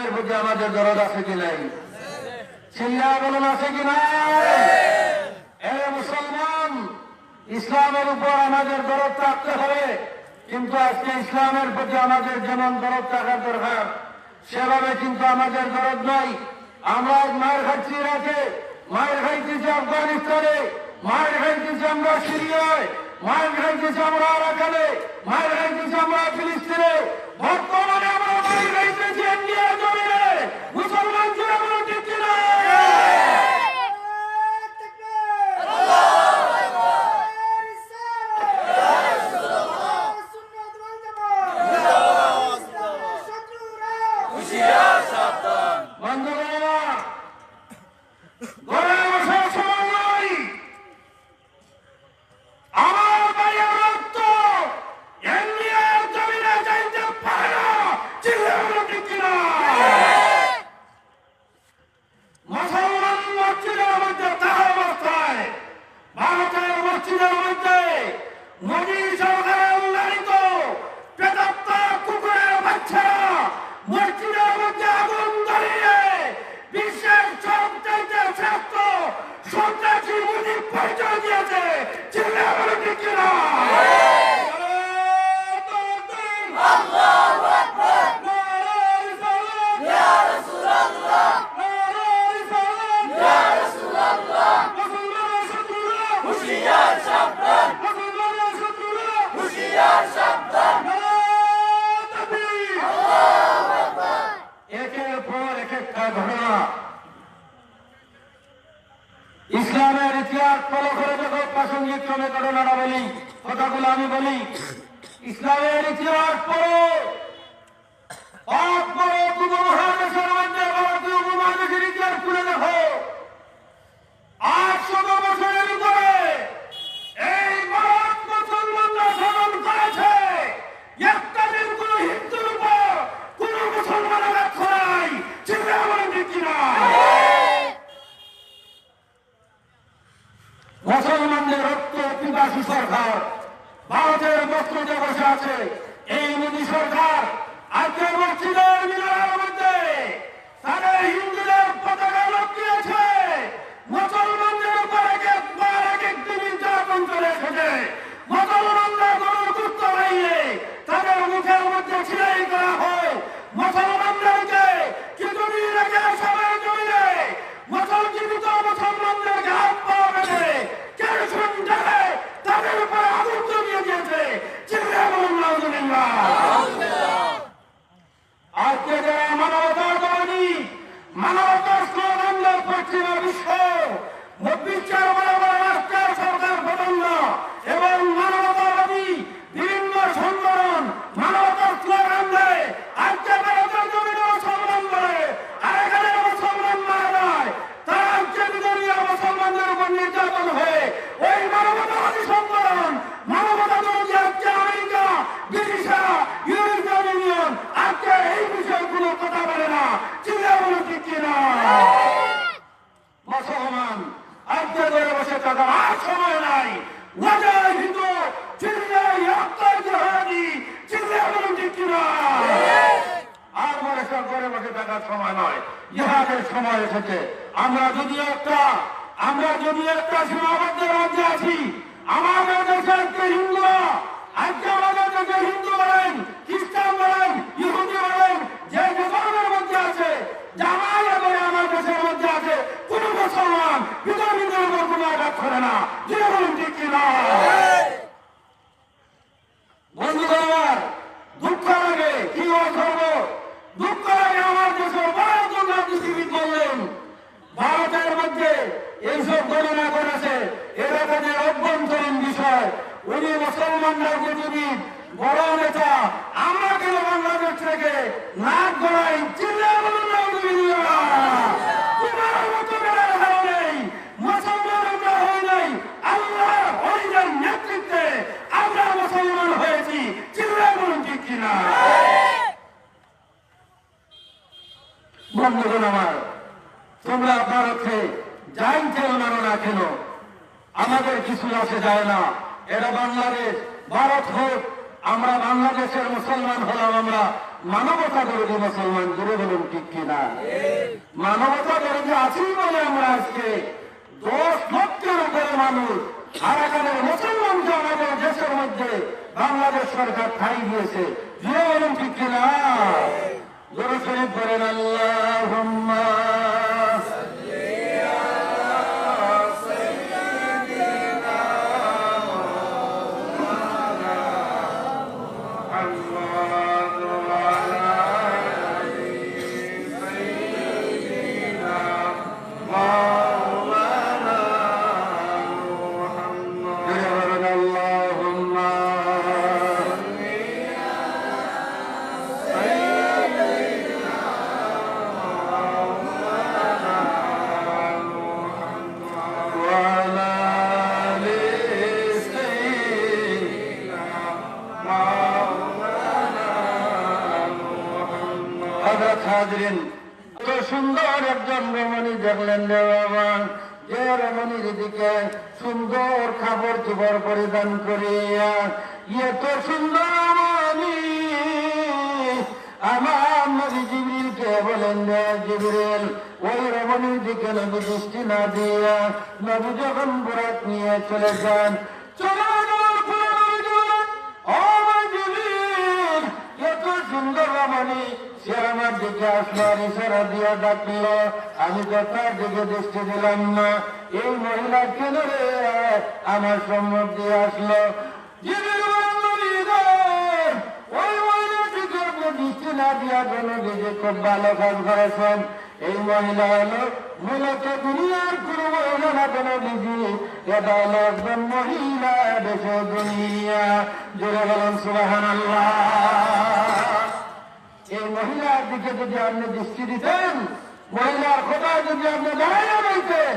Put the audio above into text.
ইসলামের প্রতি আমাদের দরদ আছে কি নাই? চিল্লা বলুন, আছে কি নাই? এ মুসলমান, ইসলামের উপর আমাদের দরদ রাখতে হবে, কিন্তু আজকে ইসলামের প্রতি আমাদের যেমন দরদ থাকার দরকার সেভাবে কিন্তু আমাদের দরদ নাই। আমরা মায়ের খাচ্ছি ইরাকে, মায়ের খাইতেছি আফগানিস্তানে, মায়ের খাইতেছি আমরা সিরিয়ায়, মায়ের খাইতেছি আমরা আরাকানে, মায়ের খাইতেছি আমরা ফিলিস্তিনে, বর্তমানে আমরা মায়ের খাইতেছি ইন্ডিয়ার জমিনে। মুসলমান ছিল ঠিক কিনা? ইসলামের ইতিহাস ফলো করে যখন প্রাসঙ্গিক ক্রমে ঘটনাটা বলি, কথাগুলো আমি বলি। ইসলামের ইতিহাস পড়ো, উপমহাদেশের মধ্যে ভারতীয় উপমহাদেশের ইতিহাস খুলে দেখো। 800 বছরের উপরে এই ভারত মুসলমানরা শাসন করেছে। একটা দিন কোন হিন্দুর উপর কোন মুসলমানের লক্ষ্য নাই। চিন্তা করেন ঠিক কিনা? মুসলমানদের রক্ত পিপাসী সরকার ভারতের মসজিদে বসে আছে। এই মোদী সরকার আজকে মসজিদের মিনারের মধ্যে তাদের হিন্দুদের পতাকা লটকিয়েছে। মুসলমানদের উপর একবার একদিন নির্যাতন চলে এসেছে। মুসলমানরা গরুর গুপ্ত হইয়ে তাদের মুখের মধ্যে ছিলাই করা হয়। মুসলমানদেরকে কিছুদিন আগে সবাই জমিয়ে মুসলমানদের হাত পাওয়া গেছে, তাদের উপরে আগুন জমিয়ে দিয়েছে। আজকে যারা মানবতার দাবি, মানবতার স্লোগান পশ্চিমা বিশ্ব বিশ্বের বড় বড় রাষ্ট্রের সরকার প্রবন্ধ এবং মানবতাবাদী বিভিন্ন সংগঠন মানবতার স্লোগান দেয়। আজকে ভারতের জমিনে মুসলমান করে আর এখানে মুসলমান মারা যায়। তারা আজকে বিদলীয় মুসলমানদের উপর নির্যাতন হয়ে ওই মানবতাবাদী সংগঠন মানবতাবাদী আজকে আমেরিকা, ব্রিটিশরা, ইউরোপিয়ান ইউনিয়ন আজকে এই বিষয়ে কোনো কথা বলে না। চিন্তা বলো ঠিক কিনা? মুসলমান আজকে ধরে বসে থাকার আর সময় নাই। হিন্দু আর ঘরে বসে থাকার সময় নয়, ইহাদের সময় এসেছে। আমরা যদি একটা সীমাবদ্ধ রাজ্যে আছি, আমাদের দেশে আজকে হিন্দুরা, আজকে আমাদের দেশে হিন্দু বলেন, খ্রিস্টান বলেন, ইহুদি বলেন, যে ধর্মের মধ্যে আছে, জামাই করে আমার দেশের মধ্যে আছে, কোন মুসলমান বিধর্মীদের উপর কোন আঘাত করে না। যে বলুন ঠিক কিনা? বন্ধুগণ আমার, দুঃখ লাগে, কি করবো, দুঃখ লাগে। আমার দেশের বড় রাজনীতিবিদ বললেন ভারতের মধ্যে এইসব গণনা করেছে, এটা তাদের অভ্যন্তরীণ বিষয়। উনি মুসলমানরা যদি বড় নেতা, আমরা কেন বাংলাদেশ থেকে নাক গড়াই? চিল্লা বলুন না, তোমার মতো বেড়ার হার নেই। মুসলমান আমরা হই নাই, আল্লাহ হরিদের নেতৃত্বে আমরা মুসলমান হয়েছি। চিল্লা বলুন ঠিক কিনা? বন্ধুগণ আমার, তোমরা ভারতকে যাই কেন মানো না কেন, আমাদের কিছু আসে যায় না। এটা বাংলাদেশ, ভারত হোক, আমরা বাংলাদেশের মুসলমান হলাম, আমরা মানবতা বিরোধী মুসলমান, জুড়ে বলুন ঠিক কিনা? মানবতা বিরোধী আছি বলে আমরা আজকে 10 লক্ষের উপরে মানুষ আরাকানের মুসলমানকে আমাদের দেশের মধ্যে বাংলাদেশ সরকার ঠাঁই দিয়েছে, জুড়ে বলুন ঠিক কিনা? জোরে শরীফ করেন আল্লাহুম্মা সুন্দর একজন রমণী দেখলেন রে বাবা, যে রমণীর দিকে সুন্দর খাবার চোপড় পরিধান করিয়া এত সুন্দর রমণী, আমার নবী জিবরিলকে বলেন রে জিবরিল, ওই রমণীর দিকে নবী দৃষ্টি না দিয়া নবী যখন বুরাক নিয়ে চলে যান, চলে যাওয়ার পরে নবী বলেন, ও জিবরিল, এত সুন্দর রমণী সে আমার দিকে আসলো, ইশারা দিয়ে ডাকলো, আমি তো তার দিকে দৃষ্টি দিলাম না, এই মহিলা কেন রে আমার সম্মুখ দিয়ে আসলো? ওই মহিলার দিকে আপনি দৃষ্টি না দিয়া কেন দিকে খুব ভালো কাজ করেছেন। এই মহিলা হলো মূলত দুনিয়ার কোনো মহিলা না কেন দিদি, এটা হলো একজন মহিলা দেশে দুনিয়া, জোরে বলেন সুবহানাল্লাহ। এই মহিলার দিকে যদি আপনি দৃষ্টি দিতেন, মহিলার কোথায় যদি আপনি দাঁড়াইয়া বলতেন,